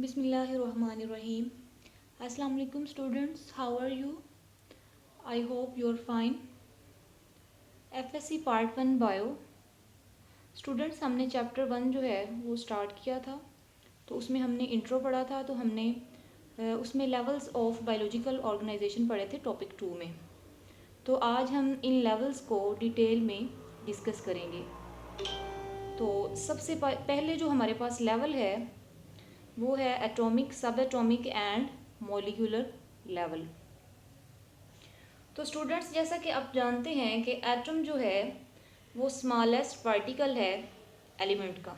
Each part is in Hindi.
Bismillahirrahmanirrahim. Assalamu alaikum students. How are you? I hope you're fine. FSC part 1 bio students, हमने चैप्टर 1 जो है वो स्टार्ट किया था। तो उसमें हमने इंट्रो पढ़ा था। तो हमने उसमें लेवल्स ऑफ बायोलॉजिकल ऑर्गेनाइजेशन पढ़े थे टॉपिक 2 में। तो आज हम इन लेवल्स को डिटेल में डिस्कस करेंगे। तो सबसे पहले जो हमारे पास लेवल है वो है एटॉमिक, सब एटॉमिक एंड मॉलिक्यूलर लेवल। तो स्टूडेंट्स, जैसा कि आप जानते हैं कि एटम जो है वो स्मॉलेस्ट पार्टिकल है एलिमेंट का।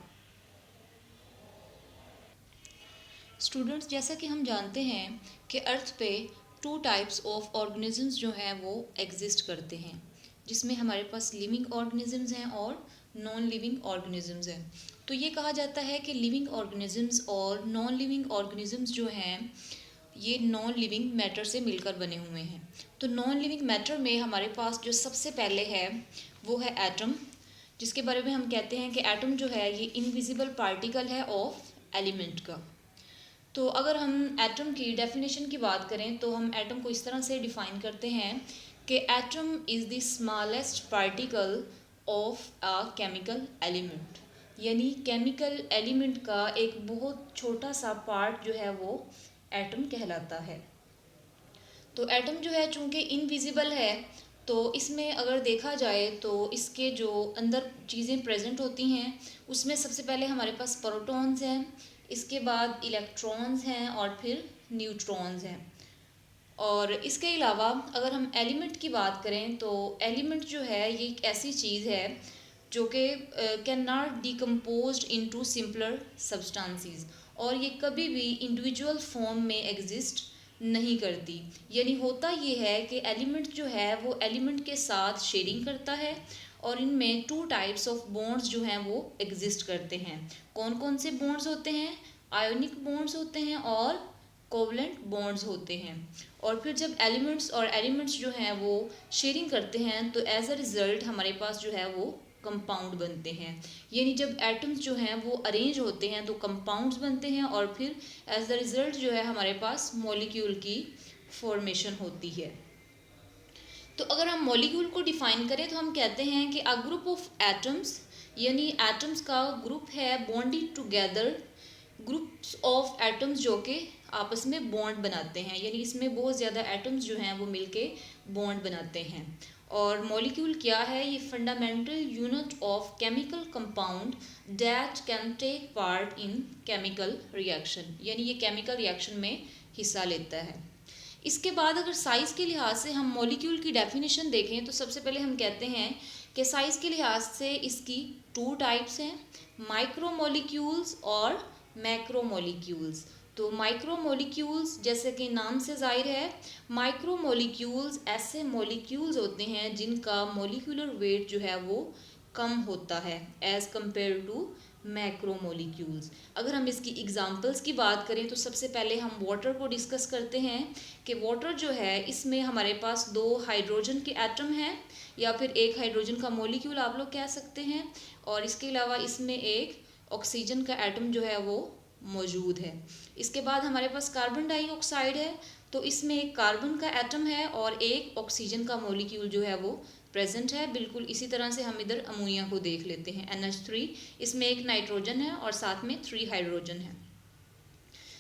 स्टूडेंट्स, जैसा कि हम जानते हैं कि अर्थ पे 2 टाइप्स ऑफ ऑर्गेनिजम्स जो हैं वो एग्जिस्ट करते हैं, जिसमें हमारे पास लिविंग ऑर्गेनिजम्स हैं और नॉन लिविंग ऑर्गेनिजम्स हैं। तो ये कहा जाता है कि लिविंग ऑर्गेनिजम्स और नॉन लिविंग ऑर्गेनिजम्स जो हैं ये नॉन लिविंग मैटर से मिलकर बने हुए हैं। तो नॉन लिविंग मैटर में हमारे पास जो सबसे पहले है वो है एटम, जिसके बारे में हम कहते हैं कि एटम जो है ये इनविजिबल पार्टिकल है ऑफ एलिमेंट का। तो अगर हम एटम की डेफिनेशन की बात करें तो हम एटम को इस तरह से डिफाइन करते हैं कि atom is the smallest particle of a chemical element, यानी केमिकल एलिमेंट का एक बहुत छोटा सा पार्ट जो है वो एटम कहलाता है। तो एटम जो है चूँकि इनविजिबल है, तो इसमें अगर देखा जाए तो इसके जो अंदर चीज़ें प्रेजेंट होती हैं उसमें सबसे पहले हमारे पास प्रोटॉन्स हैं, इसके बाद इलेक्ट्रॉन्स हैं और फिर न्यूट्रॉन्स हैं। और इसके अलावा अगर हम एलिमेंट की बात करें तो एलिमेंट जो है ये एक ऐसी चीज़ है जो कि can not decomposed into simpler substances, और ये कभी भी इंडिविजुअल फॉर्म में एग्जिस्ट नहीं करती। यानी होता ये है कि एलिमेंट जो है वो एलिमेंट के साथ शेयरिंग करता है और इनमें 2 टाइप्स ऑफ बॉन्ड्स जो हैं वो एग्जिस्ट करते हैं। कौन कौन से बॉन्ड्स होते हैं? आयोनिक बॉन्ड्स होते हैं और कोवलेंट बॉन्ड्स होते हैं। और फिर जब एलिमेंट्स जो हैं वो शेयरिंग करते हैं तो एज अ रिज़ल्ट हमारे पास जो है वो कंपाउंड बनते हैं। यानी जब एटम्स जो हैं वो अरेंज होते हैं तो कंपाउंड्स बनते हैं और फिर एज द रिज़ल्ट जो है हमारे पास मॉलिक्यूल की फॉर्मेशन होती है। तो अगर हम मॉलिक्यूल को डिफाइन करें तो हम कहते हैं कि अ ग्रुप ऑफ एटम्स, यानी एटम्स का ग्रुप है bonded together, groups of atoms जो कि आपस में बॉन्ड बनाते हैं, यानी इसमें बहुत ज़्यादा एटम्स जो हैं वो मिलके बॉन्ड बनाते हैं। और मॉलिक्यूल क्या है? ये fundamental unit of chemical compound that can take part in chemical reaction, यानी ये केमिकल रिएक्शन में हिस्सा लेता है। इसके बाद अगर साइज़ के लिहाज से हम मॉलिक्यूल की डेफिनेशन देखें तो सबसे पहले हम कहते हैं कि साइज़ के लिहाज से इसकी 2 टाइप्स हैं, माइक्रो मॉलिक्यूल्स और मैक्रो मॉलिक्यूल्स। तो माइक्रो मॉलिक्यूल्स जैसे कि नाम से जाहिर है, माइक्रो मॉलिक्यूल्स ऐसे मॉलिक्यूल्स होते हैं जिनका मॉलिक्यूलर वेट जो है वो कम होता है as compare to macro molecules. अगर हम इसकी एग्जांपल्स की बात करें तो सबसे पहले हम वाटर को डिस्कस करते हैं कि वाटर जो है इसमें हमारे पास 2 हाइड्रोजन के एटम हैं या फिर एक हाइड्रोजन का मॉलिक्यूल आप लोग कह सकते हैं, और इसके अलावा इसमें एक ऑक्सीजन का एटम जो है वो मौजूद है। इसके बाद हमारे पास कार्बन डाइऑक्साइड है, तो इसमें एक कार्बन का एटम है और एक ऑक्सीजन का मॉलिक्यूल जो है वो प्रेजेंट है। बिल्कुल इसी तरह से हम इधर अमोनिया को देख लेते हैं NH3, इसमें एक नाइट्रोजन है और साथ में 3 हाइड्रोजन है।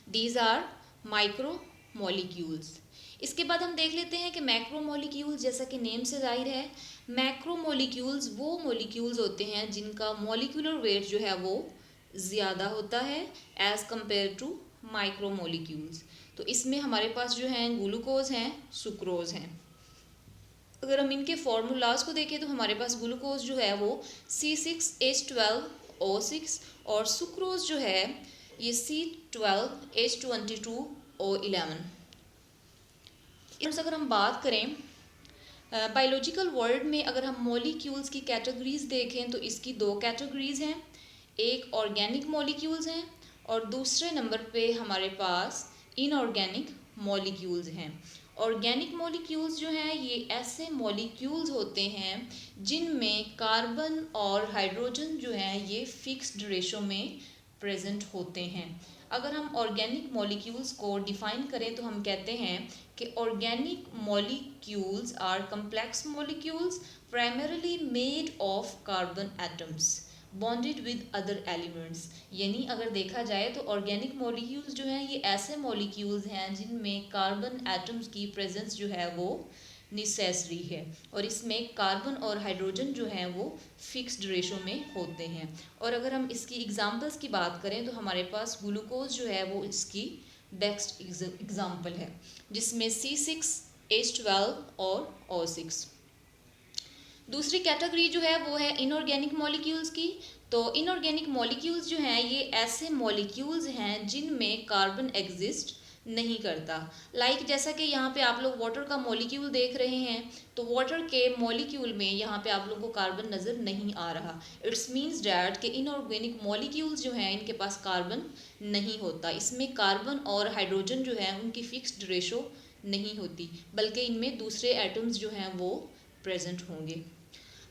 These are micro molecules. इसके बाद हम देख लेते हैं कि मैक्रो मॉलिक्यूल्स, जैसा कि नेम से जाहिर है, मैक्रो मॉलिक्यूल्स वो मॉलिक्यूल्स होते हैं जिनका मॉलिक्यूलर वेट जो है वो ज़्यादा होता है as compare to micro molecules. तो इसमें हमारे पास जो हैं ग्लूकोज हैं, सुक्रोज हैं। अगर हम इनके फार्मूलाज को देखें तो हमारे पास ग्लूकोज जो है वो C6H12O6 और सुक्रोज जो है ये C12H22O11। अगर हम बात करें बायोलॉजिकल वर्ल्ड में, अगर हम मॉलिक्यूल्स की कैटेगरीज देखें तो इसकी 2 कैटेगरीज हैं, एक ऑर्गेनिक मॉलिक्यूल्स हैं और दूसरे नंबर पे हमारे पास इनऑर्गेनिक मॉलिक्यूल्स हैं। ऑर्गेनिक मॉलिक्यूल्स जो हैं ये ऐसे मॉलिक्यूल्स होते हैं जिनमें कार्बन और हाइड्रोजन जो हैं ये फिक्स्ड रेशो में प्रेजेंट होते हैं। अगर हम ऑर्गेनिक मॉलिक्यूल्स को डिफाइन करें तो हम कहते हैं कि organic molecules are complex molecules primarily made of carbon atoms bonded with other elements. यानी अगर देखा जाए तो ऑर्गेनिक मॉलिक्यूल्स जो हैं ये ऐसे मॉलिक्यूल्स हैं जिनमें कार्बन एटम्स की प्रेजेंस जो है वो निसेसरी है, और इसमें कार्बन और हाइड्रोजन जो हैं वो फिक्स्ड रेशो में होते हैं। और अगर हम इसकी एग्जांपल्स की बात करें तो हमारे पास ग्लूकोज जो है वो इसकी बेस्ट एग्जांपल है, जिसमें C6H12 और O6। दूसरी कैटेगरी जो है वो है इनऑर्गेनिक मॉलिक्यूल्स की। तो इनऑर्गेनिक मॉलिक्यूल्स जो हैं ये ऐसे मॉलिक्यूल्स हैं जिनमें कार्बन एग्जिस्ट नहीं करता। जैसा कि यहाँ पे आप लोग वाटर का मॉलिक्यूल देख रहे हैं, तो वाटर के मॉलिक्यूल में यहाँ पे आप लोगों को कार्बन नज़र नहीं आ रहा। इट्स मीन्स डैट कि इनऑर्गेनिक मॉलिक्यूल्स जो हैं इनके पास कार्बन नहीं होता। इसमें कार्बन और हाइड्रोजन जो है उनकी फिक्स्ड रेशो नहीं होती, बल्कि इनमें दूसरे एटम्स जो हैं वो प्रेजेंट होंगे।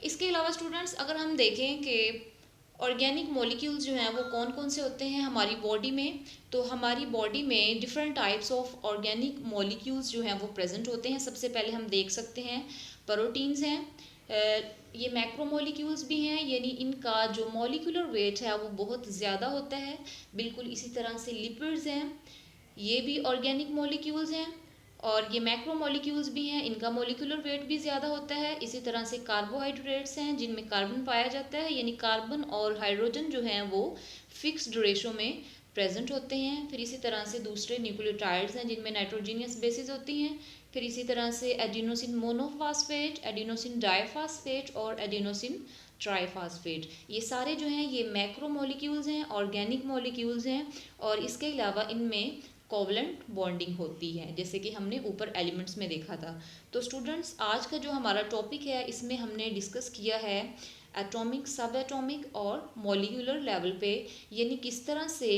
इसके अलावा स्टूडेंट्स अगर हम देखें कि ऑर्गेनिक मॉलिक्यूल्स जो हैं वो कौन कौन से होते हैं हमारी बॉडी में, तो हमारी बॉडी में different types of organic molecules जो हैं वो प्रेजेंट होते हैं। सबसे पहले हम देख सकते हैं प्रोटीन्स हैं। ये मैक्रोमोलिक्यूल्स भी हैं, यानी इनका जो मॉलिक्यूलर वेट है वो बहुत ज़्यादा होता है। बिल्कुल इसी तरह से लिपिड्स हैं, ये भी ऑर्गेनिक मॉलिक्यूल्स हैं, और ये मैक्रोमोलिक्यूल्स भी हैं, इनका मॉलिक्यूलर वेट भी ज़्यादा होता है। इसी तरह से कार्बोहाइड्रेट्स हैं जिनमें कार्बन पाया जाता है, यानी कार्बन और हाइड्रोजन जो हैं वो फिक्स्ड रेशो में प्रेजेंट होते हैं। फिर इसी तरह से दूसरे न्यूक्लियोटाइड्स हैं जिनमें नाइट्रोजीनियस बेसिस होती हैं। फिर इसी तरह से एडिनोसिन मोनोफास्फेट, एडिनोसिन डाइफास्फेट और एडिनोसिन ट्राइफास्फेट, ये सारे जो हैं ये मैक्रोमोलिक्यूल्स हैं, ऑर्गेनिक मॉलिक्यूल्स हैं। और इसके अलावा इनमें कोवलेंट बॉन्डिंग होती है, जैसे कि हमने ऊपर एलिमेंट्स में देखा था। तो स्टूडेंट्स आज का जो हमारा टॉपिक है इसमें हमने डिस्कस किया है एटॉमिक, सब एटॉमिक और मॉलिक्यूलर लेवल पे, यानी किस तरह से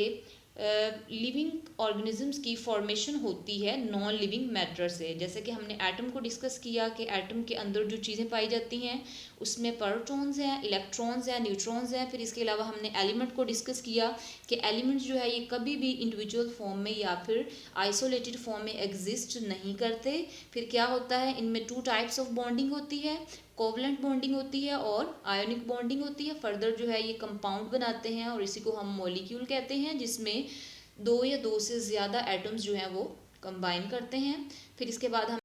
लिविंग ऑर्गेनिजम्स की फॉर्मेशन होती है नॉन लिविंग मैटर से। जैसे कि हमने एटम को डिस्कस किया कि एटम के अंदर जो चीज़ें पाई जाती हैं उसमें प्रोटॉन्स हैं, इलेक्ट्रॉन्स हैं, न्यूट्रॉन्स हैं। फिर इसके अलावा हमने एलिमेंट को डिस्कस किया कि एलिमेंट्स जो है ये कभी भी इंडिविजुअल फॉर्म में या फिर आइसोलेटेड फॉर्म में एग्जिस्ट नहीं करते। फिर क्या होता है, इनमें 2 टाइप्स ऑफ बॉन्डिंग होती है, कोवलेंट बॉन्डिंग होती है और आयोनिक बॉन्डिंग होती है। फर्दर जो है ये कंपाउंड बनाते हैं और इसी को हम मॉलिक्यूल कहते हैं, जिसमें 2 या 2 से ज़्यादा एटम्स जो हैं वो कंबाइन करते हैं। फिर इसके बाद हम